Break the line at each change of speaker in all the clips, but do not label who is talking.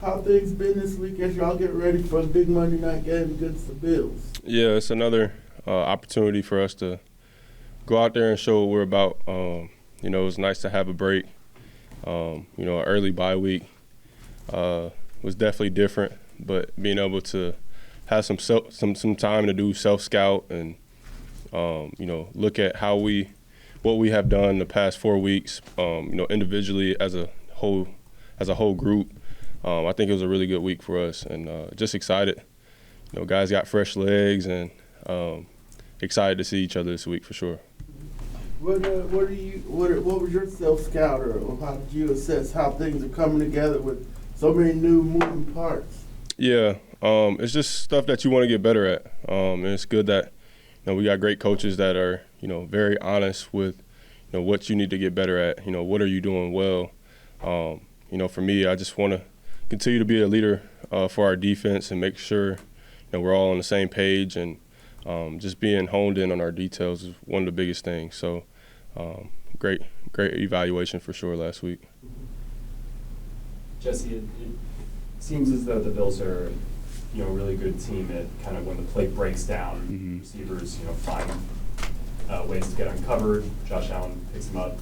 how things been this week as y'all get ready for the big Monday night game against the Bills?
Yeah, it's another opportunity for us to go out there and show what we're about. You know, it was nice to have a break. You know, an early bye week was definitely different, but being able to have some time to do self-scout and you know, look at what we have done the past 4 weeks. You know, individually as a whole group. I think it was a really good week for us, and just excited. You know, guys got fresh legs, and excited to see each other this week for sure.
What was your self-scout, or how did you assess how things are coming together with so many new moving parts?
Yeah, it's just stuff that you want to get better at, and it's good that we got great coaches that are very honest with what you need to get better at. What are you doing well? For me, I just want to continue to be a leader for our defense and make sure we're all on the same page, and just being honed in on our details is one of the biggest things. So great evaluation for sure last week.
Jessie, it seems as though the Bills are a really good team at kind of when the play breaks down,
Mm-hmm.
receivers find ways to get uncovered. Josh Allen picks them up.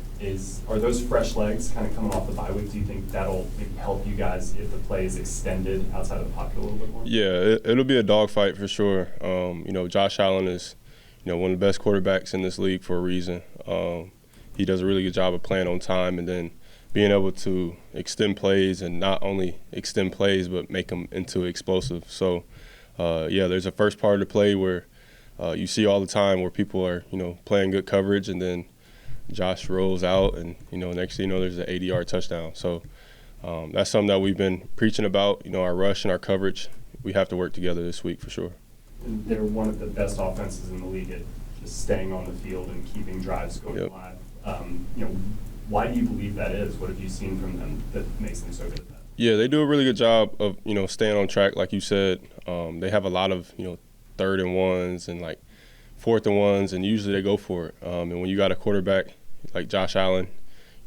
Are those fresh legs kind of coming off the bye week? Do you think that'll maybe help you guys if the play is extended outside of the pocket a little bit more?
Yeah, it'll be a dogfight for sure. Josh Allen is one of the best quarterbacks in this league for a reason. He does a really good job of playing on time and then being able to extend plays, and not only extend plays but make them into explosive. So, there's a first part of the play where you see all the time where people are playing good coverage, and then Josh rolls out, and next thing you know, there's an 80-yard touchdown. So that's something that we've been preaching about. Our rush and our coverage, we have to work together this week for sure.
And they're one of the best offenses in the league at just staying on the field and keeping drives going
Yep.
live. Why do you believe that is? What have you seen from them that makes them so good at that?
Yeah, they do a really good job of staying on track, like you said. They have a lot of 3rd and 1s and like 4th and 1s, and usually they go for it. And when you got a quarterback like Josh Allen,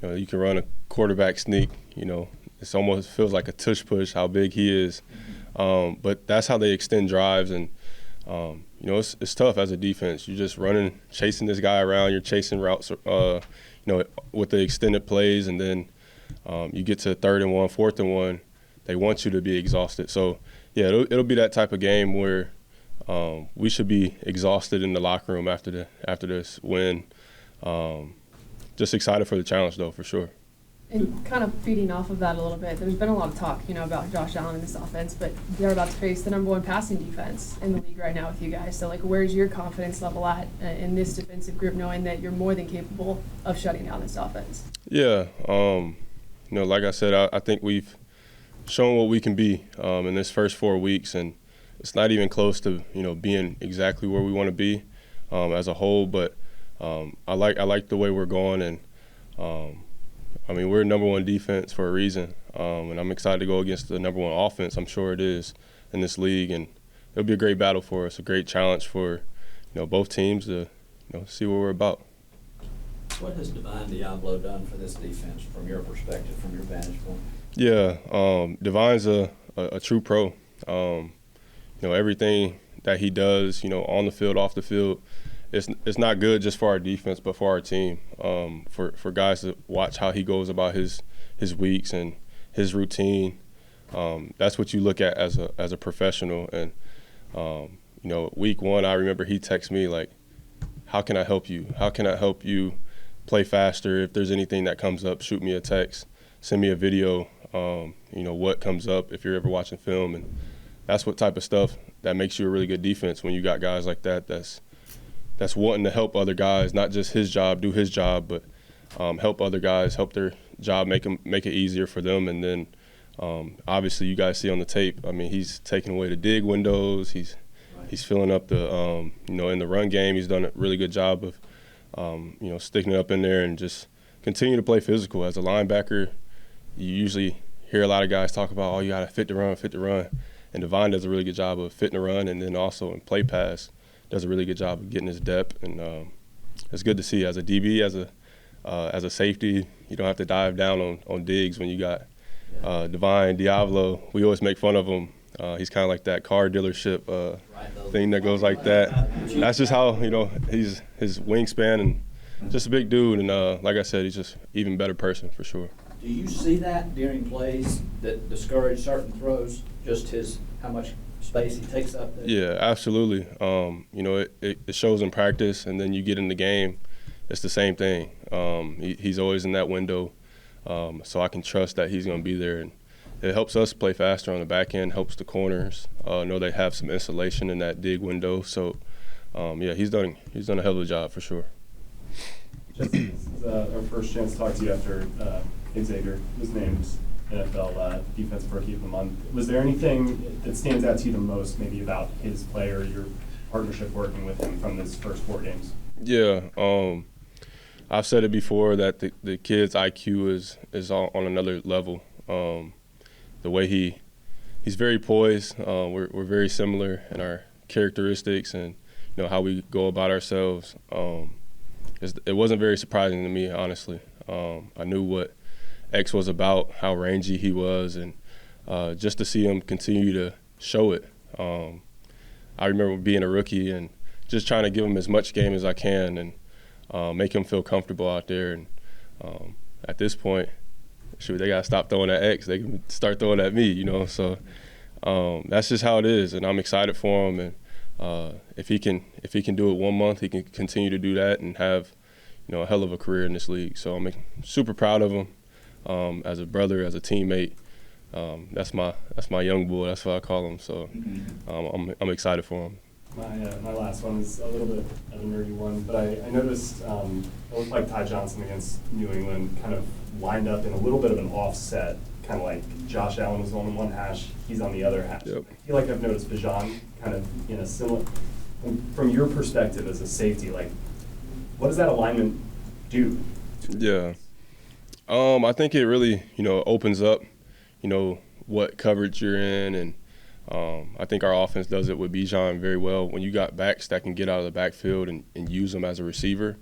you can run a quarterback sneak. It almost feels like a tush push how big he is. But that's how they extend drives, and it's tough as a defense. You're just running, chasing this guy around. You're chasing routes, with the extended plays, and then you get to 3rd and 1, 4th and 1. They want you to be exhausted. So yeah, it'll be that type of game where we should be exhausted in the locker room after this win. Just excited for the challenge though, for sure.
And kind of feeding off of that a little bit, there's been a lot of talk, about Josh Allen in this offense, but they're about to face the #1 passing defense in the league right now with you guys. So, where's your confidence level at in this defensive group, knowing that you're more than capable of shutting down this offense?
Yeah, like I said, I think we've shown what we can be in this first 4 weeks, and it's not even close to being exactly where we want to be as a whole. But I like the way we're going, and we're #1 defense for a reason, and I'm excited to go against the #1 offense. I'm sure it is in this league, and it'll be a great battle for us, a great challenge for both teams to see what we're about.
What has Deablo done for this defense from your perspective, from your vantage point?
Yeah, Divine's a true pro. Everything that he does, on the field, off the field, it's not good just for our defense, but for our team. For guys to watch how he goes about his weeks and his routine, that's what you look at as a professional. And week 1, I remember he texted me like, "How can I help you? How can I help you play faster? If there's anything that comes up, shoot me a text, send me a video. What comes up if you're ever watching film." And that's what type of stuff that makes you a really good defense, when you got guys like that that's wanting to help other guys, not just his job, do his job, but help other guys, help their job, make it easier for them. And then obviously you guys see on the tape, he's taking away the dig windows. He's filling up the in the run game. He's done a really good job of sticking it up in there and just continue to play physical. As a linebacker, you usually hear a lot of guys talk about, you got to fit the run. And Divine does a really good job of fitting the run, and then also in play pass does a really good job of getting his depth. And it's good to see as a DB, as a safety, you don't have to dive down on digs when you got Divine, Deablo. We always make fun of him. He's kind of like that car dealership thing that goes like that. That's just how, he's his wingspan and just a big dude. And like I said, he's just even better person for sure.
Do you see that during plays that discourage certain throws? Just how much space he takes up there?
Yeah, absolutely. It shows in practice, and then you get in the game, it's the same thing. He's always in that window, so I can trust that he's going to be there. And it helps us play faster on the back end, helps the corners know they have some insulation in that dig window. So, he's done a hell of a job for sure.
Jessie, this is our first chance to talk to you after Xavier was named NFL Defensive Rookie of the Month. Was there anything that stands out to you the most, maybe about his play or your partnership working with him from his first 4 games?
Yeah, I've said it before that the kid's IQ is on another level. The way he's very poised. We're very similar in our characteristics and how we go about ourselves. It wasn't very surprising to me, honestly. I knew what X was about, how rangy he was, and just to see him continue to show it. I remember being a rookie and just trying to give him as much game as I can and make him feel comfortable out there. And at this point, shoot, they gotta stop throwing at X. They can start throwing at me, So that's just how it is, and I'm excited for him. And if he can do it 1 month, he can continue to do that and have a hell of a career in this league. So I'm super proud of him. As a brother, as a teammate, that's my young boy. That's what I call him. So I'm excited for him.
My last one is a little bit of a nerdy one, but I noticed it looked like Ty Johnson against New England kind of lined up in a little bit of an offset, kind of like Josh Allen was on one hash, he's on the other hash.
Yep.
I feel like I've noticed Bijan kind of in a similar. From your perspective as a safety, like, what does that alignment do?
Yeah. I think it really, opens up, what coverage you're in, and I think our offense does it with Bijan very well. When you got backs that can get out of the backfield and use them as a receiver,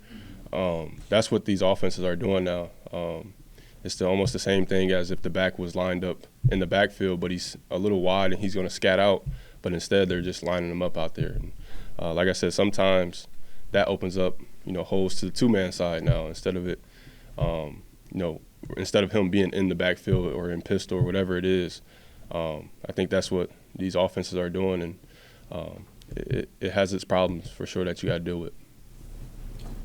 that's what these offenses are doing now. It's almost the same thing as if the back was lined up in the backfield, but he's a little wide and he's going to scat out, but instead they're just lining him up out there. And like I said, sometimes that opens up, holes to the two-man side now instead of it, instead of him being in the backfield or in pistol or whatever it is. I think that's what these offenses are doing, and it has its problems for sure that you got to deal with.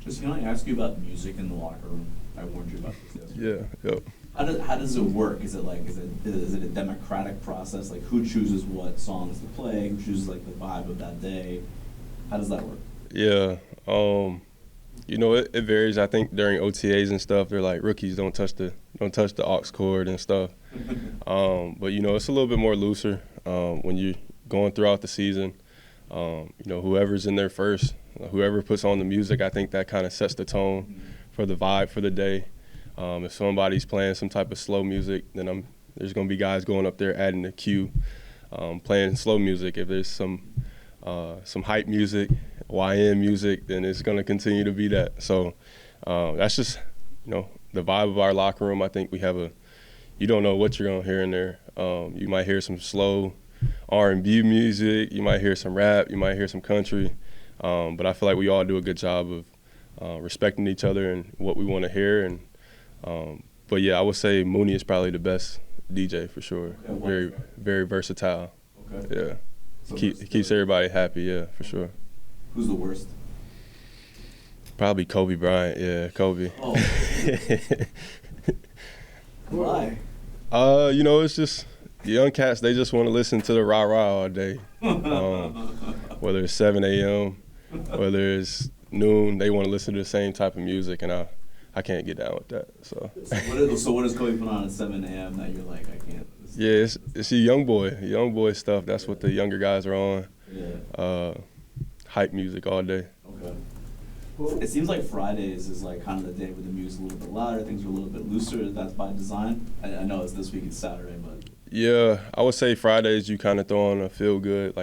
Just can I ask you about music in the locker room? I warned you about this yesterday.
Yeah, yep.
How does it work? Is it a democratic process? Like, who chooses what songs to play? Who chooses the vibe of that day? How does that work? Yeah,
it varies. I think during OTAs and stuff, they're like, rookies don't touch the aux cord and stuff. But it's a little bit more looser when you're going throughout the season. Whoever's in there first, whoever puts on the music, I think that kind of sets the tone for the vibe for the day. If somebody's playing some type of slow music, then there's going to be guys going up there adding the cue, playing slow music. If there's some hype music, YN music, then it's going to continue to be that. So that's just, the vibe of our locker room. I think we have you don't know what you're going to hear in there. You might hear some slow R&B music. You might hear some rap. You might hear some country. But I feel like we all do a good job of respecting each other and what we want to hear. And but yeah, I would say Mooney is probably the best DJ for sure.
Okay,
very, very versatile.
Okay.
Yeah.
So
Keeps everybody happy, yeah, for sure.
Who's the worst?
Probably Kobe Bryant, yeah, Kobe.
Oh. Why?
It's just young cats, they just want to listen to the rah-rah all day. Whether it's 7 a.m., whether it's noon, they want to listen to the same type of music, and I can't get down with that. So
what does Kobe put on at 7 a.m. that you're like, I can't?
Yeah, it's the young boy stuff. That's what the younger guys are on.
Yeah.
Hype music all day.
Okay. Well, it seems like Fridays is kind of the day where the music's a little bit louder, things are a little bit looser. That's by design. I know it's this week, it's Saturday, but.
Yeah, I would say Fridays you kind of throw on a feel-good,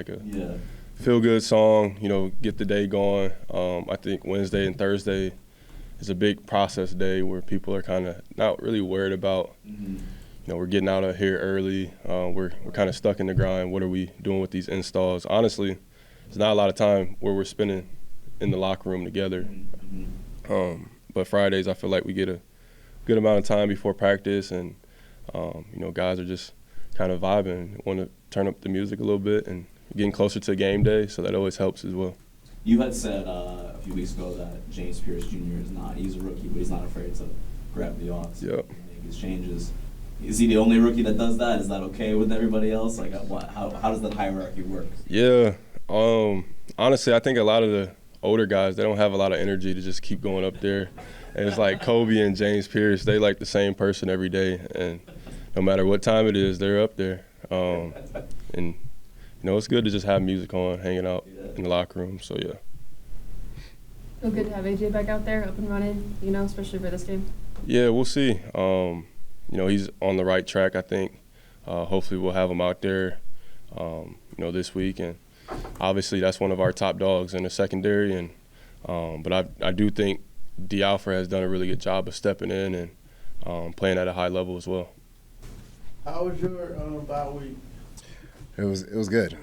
feel-good song, get the day going. I think Wednesday and Thursday is a big process day where people are kind of not really worried about, we're getting out of here early. We're kind of stuck in the grind. What are we doing with these installs? Honestly, there's not a lot of time where we're spending in the locker room together. But Fridays, I feel like we get a good amount of time before practice, and guys are just kind of vibing, want to turn up the music a little bit, and getting closer to game day, so that always helps as well.
You had said a few weeks ago that James Pierce Jr. he's a rookie, but he's not afraid to grab the aux
Yep.
and make his changes. Is he the only rookie that does that? Is that okay with everybody else? Like, how does that hierarchy work?
Yeah. Honestly, I think a lot of the older guys, they don't have a lot of energy to just keep going up there. And it's like Kobe and James Pierce, they like the same person every day. And no matter what time it is, they're up there. And, it's good to just have music on, hanging out in the locker room. So, yeah.
Feel good to have AJ back out there, up and running, especially for this game.
Yeah, we'll see. He's on the right track, I think. Hopefully we'll have him out there, this week. And obviously that's one of our top dogs in the secondary. And but I do think Deablo has done a really good job of stepping in and playing at a high level as well.
How was your bye week?
It was good.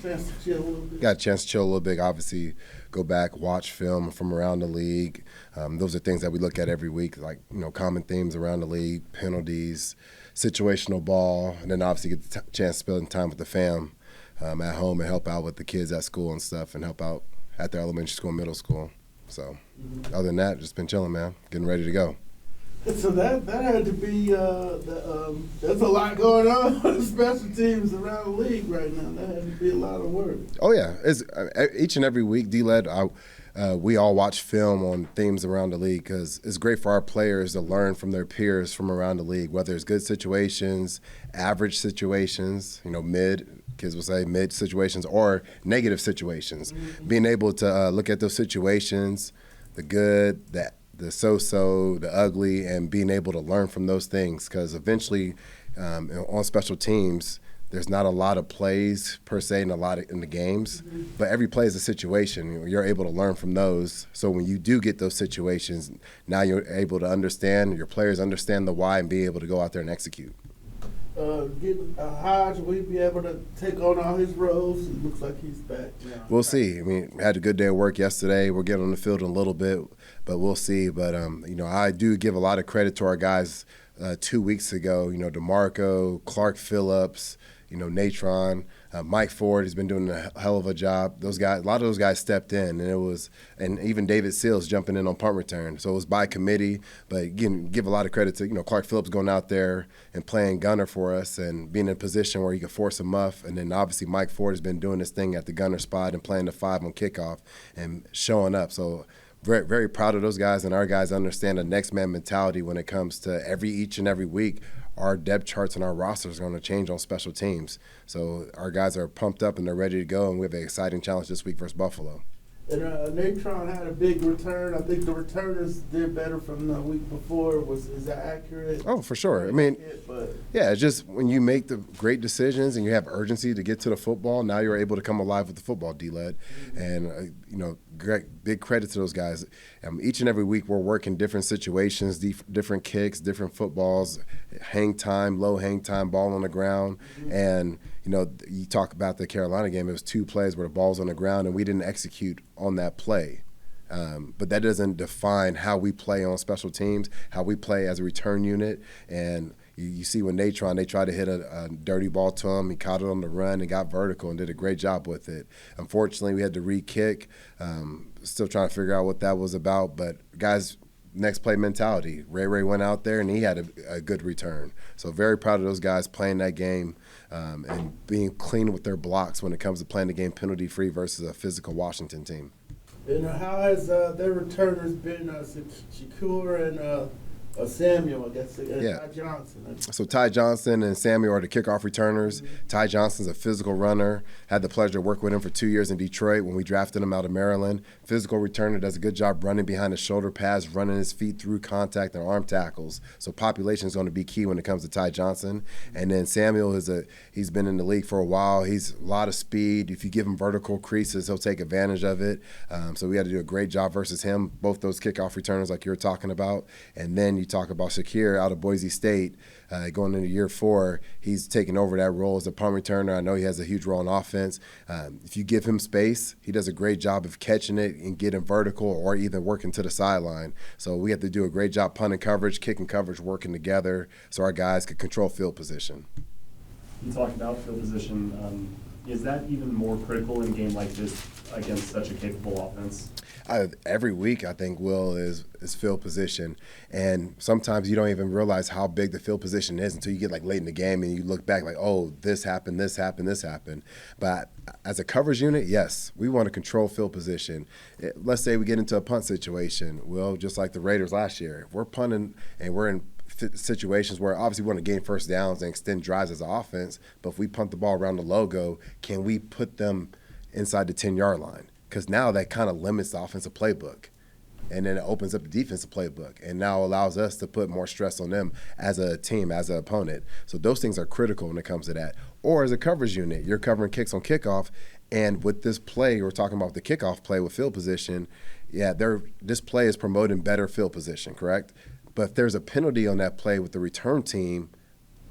Chance to chill a little bit?
Got a chance to chill a little bit. Obviously, go back, watch film from around the league. Those are things that we look at every week, like common themes around the league, penalties, situational ball, and then obviously get the chance to spend time with the fam at home and help out with the kids at school and stuff, and help out at their elementary school, middle school. So, other than that, just been chilling, man. Getting ready to go.
So that had to be there's a lot going on with special teams around the league right now. That had to be a lot of work.
Oh yeah, it's each and every week. D-Led, we all watch film on themes around the league because it's great for our players to learn from their peers from around the league, whether it's good situations, average situations, kids will say mid situations, or negative situations. Being able to look at those situations, the good, the so-so, the ugly, and being able to learn from those things, because eventually on special teams, there's not a lot of plays per se and a lot in the games, but every play is a situation. You're able to learn from those. So when you do get those situations, now you're able to understand, your players understand the why and be able to go out there and execute.
Hodge, will he be able to take on all his roles? It looks like he's back now.
We'll see. Had a good day of work yesterday. We'll get on the field in a little bit, but we'll see. But, I do give a lot of credit to our guys 2 weeks ago, DeMarco, Clark Phillips, Natron, Mike Ford has been doing a hell of a job. Those guys, a lot of those guys stepped in, and even David Seals jumping in on punt return. So it was by committee, but again, give a lot of credit to Clark Phillips going out there and playing gunner for us and being in a position where he could force a muff. And then obviously Mike Ford has been doing his thing at the gunner spot and playing the 5 on kickoff and showing up. So very, very proud of those guys, and our guys understand the next man mentality when it comes to each and every week. Our depth charts and our rosters are going to change on special teams. So our guys are pumped up and they're ready to go, and we have an exciting challenge this week versus Buffalo.
And Natron had a big return. I think the returners did better from the week before. Is that accurate?
Oh, for sure. Yeah, it's just when you make the great decisions and you have urgency to get to the football, now you're able to come alive with the football, D-Led. And, big credit to those guys. Each and every week we're working different situations, different kicks, different footballs, hang time, low hang time, ball on the ground. And, you talk about the Carolina game, it was 2 plays where the ball's on the ground and we didn't execute on that play. But that doesn't define how we play on special teams, how we play as a return unit. And you see when they tried to hit a dirty ball to him, he caught it on the run and got vertical and did a great job with it. Unfortunately, we had to re-kick. Still trying to figure out what that was about. But guys, next play mentality. Ray went out there and he had a good return. So very proud of those guys playing that game and being clean with their blocks when it comes to playing the game penalty-free versus a physical Washington team.
And how has their returners been Shakur and Samuel, I guess, and
Yeah.
Ty Johnson?
So Ty Johnson and Samuel are the kickoff returners. Ty Johnson's a physical runner. Had the pleasure to work with him for 2 years in Detroit when we drafted him out of Maryland. Physical returner, does a good job running behind the shoulder pads, running his feet through contact and arm tackles. So population is going to be key when it comes to Ty Johnson. And then Samuel he's been in the league for a while. He's a lot of speed. If you give him vertical creases, he'll take advantage of it. So we had to do a great job versus him, both those kickoff returners like you were talking about. And then you talk about Shakir out of Boise State, going into year 4, he's taking over that role as a punt returner. I know he has a huge role in offense. If you give him space, he does a great job of catching it and getting vertical or even working to the sideline. So we have to do a great job punting coverage, kicking coverage, working together so our guys can control field position.
You talked about field position. Is that even more critical in a game like this against such a capable offense?
Every week, I think, Will, is field position. And sometimes you don't even realize how big the field position is until you get like late in the game and you look back like, oh, this happened, this happened, this happened. But as a coverage unit, yes, we want to control field position. Let's say we get into a punt situation. Well, just like the Raiders last year, if we're punting and we're in situations where obviously we want to gain first downs and extend drives as an offense, but if we punt the ball around the logo, can we put them inside the 10-yard line? Because now that kind of limits the offensive playbook. And then it opens up the defensive playbook and now allows us to put more stress on them as a team, as an opponent. So those things are critical when it comes to that. Or as a coverage unit, you're covering kicks on kickoff, and with this play, we're talking about the kickoff play with field position, this play is promoting better field position, correct? But if there's a penalty on that play with the return team,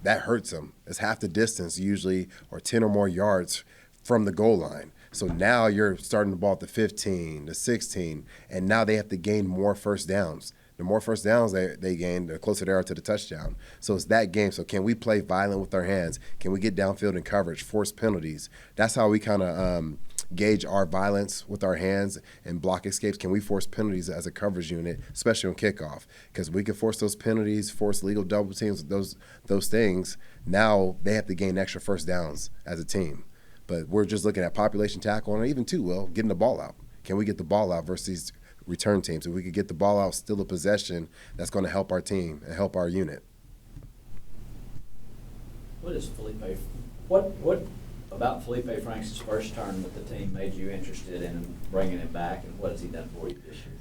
that hurts them. It's half the distance usually, or 10 or more yards from the goal line. So now you're starting the ball at the 15, the 16, and now they have to gain more first downs. The more first downs they gain, the closer they are to the touchdown. So it's that game. So can we play violent with our hands? Can we get downfield in coverage, force penalties? That's how we kind of gauge our violence with our hands and block escapes. Can we force penalties as a coverage unit, especially on kickoff? Because we can force those penalties, force legal double teams, those things. Now they have to gain extra first downs as a team. But we're just looking at population tackle and even too, Will, getting the ball out. Can we get the ball out versus these return teams? If we could get the ball out, still a possession, that's going to help our team and help our unit.
What is Felipe? What about Felipe Franks' first turn with the team made you interested in bringing him back, and what has he done for you this year?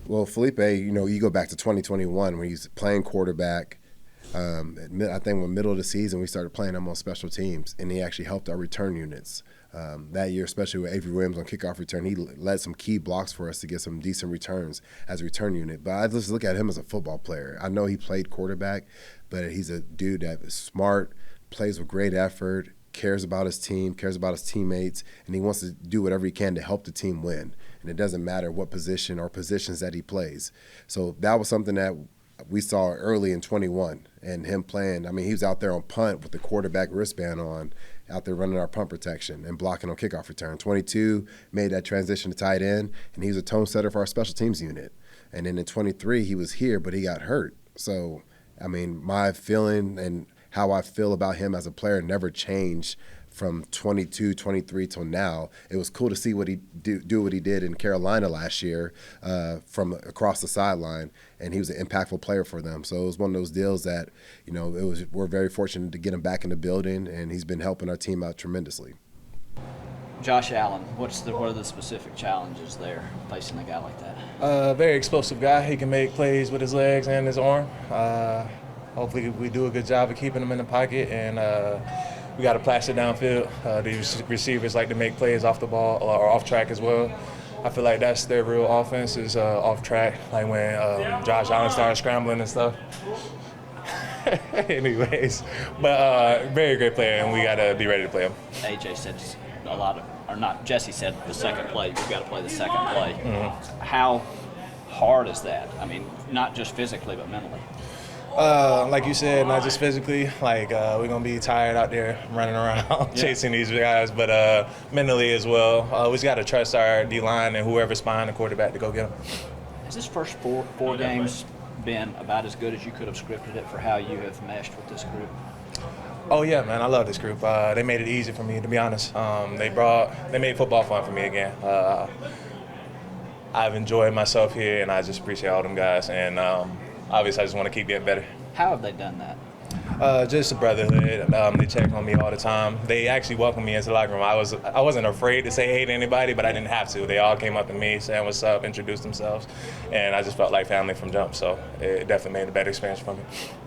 Well, Felipe, you go back to 2021 when he's playing quarterback. I think in the middle of the season we started playing him on special teams, and he actually helped our return units. That year, especially with Avery Williams on kickoff return, he led some key blocks for us to get some decent returns as a return unit. But I just look at him as a football player. I know he played quarterback, but he's a dude that is smart, plays with great effort, cares about his team, cares about his teammates, and he wants to do whatever he can to help the team win. And it doesn't matter what position or positions that he plays. So that was something that we saw early in 21, and him playing. I mean, he was out there on punt with the quarterback wristband on, out there running our punt protection and blocking on kickoff return. 22 made that transition to tight end, and he was a tone setter for our special teams unit. And then in 23, he was here, but he got hurt. So, I mean, my feeling and how I feel about him as a player never changed from 22, 23 till now. It was cool to see what he do what he did in Carolina last year from across the sideline, and he was an impactful player for them. So it was one of those deals that, we're very fortunate to get him back in the building, and he's been helping our team out tremendously.
Josh Allen, what are the specific challenges there facing a guy like that?
Very explosive guy. He can make plays with his legs and his arm. Hopefully we do a good job of keeping him in the pocket, and we got to blast it downfield. The receivers like to make plays off the ball or off track as well. I feel like that's their real offense is off track, like when Josh Allen started scrambling and stuff. Anyways, but very great player, and we got to be ready to play him.
AJ said Jessie said the second play, you've got to play the second play. Mm-hmm. How hard is that? I mean, not just physically, but mentally.
Like you said, not just physically. Like we're gonna be tired out there running around chasing these guys, but mentally as well. We just gotta trust our D-line and whoever's behind the quarterback to go get them.
Has this first four games been about as good as you could have scripted it for how you have meshed with this group?
Oh yeah, man, I love this group. They made it easy for me, to be honest. They made football fun for me again. I've enjoyed myself here, and I just appreciate all them guys. And obviously, I just want to keep getting better.
How have they done that?
Just a brotherhood. They check on me all the time. They actually welcomed me into the locker room. I wasn't afraid to say hey to anybody, but I didn't have to. They all came up to me, saying what's up, introduced themselves, and I just felt like family from jump. So it definitely made a better experience for me.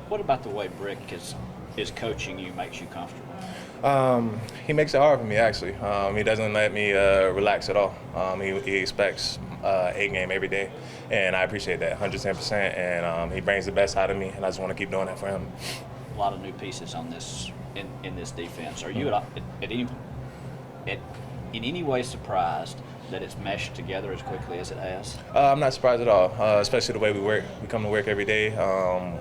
What about the way Brick is coaching you makes you comfortable?
He makes it hard for me, actually. He doesn't let me relax at all. He expects A game every day, and I appreciate that 110%. And he brings the best out of me, and I just want to keep doing that for him.
A lot of new pieces on this in this defense. Are you in any way surprised that it's meshed together as quickly as it has?
I'm not surprised at all, especially the way we work. We come to work every day.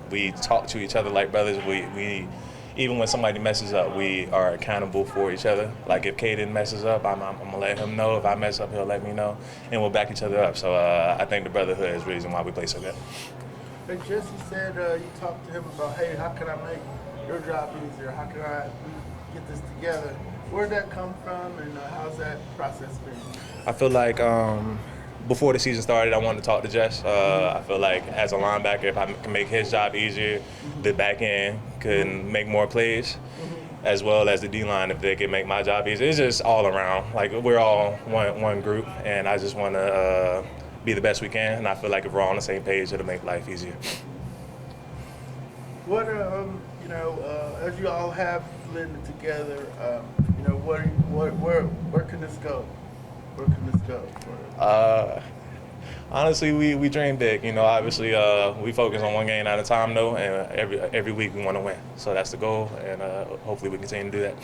We talk to each other like brothers. We even when somebody messes up, we are accountable for each other. Like if Caden messes up, I'm gonna let him know. If I mess up, he'll let me know, and we'll back each other up. So I think the brotherhood is the reason why we play so good.
Hey, Jesse said you talked to him about, hey, how can I make your job easier? How can we get this together? Where'd that come from, and how's that process been?
I feel like before the season started, I wanted to talk to Jess. I feel like as a linebacker, if I can make his job easier, the back end can make more plays, as well as the D-line if they can make my job easier. It's just all around. Like we're all one group, and I just want to be the best we can. And I feel like if we're all on the same page, it'll make life easier.
What as you all have blended together, where can this go? Where can this go?
Honestly, we dream big. Obviously, we focus on one game at a time, though, and every week we want to win. So that's the goal, and hopefully we continue to do that.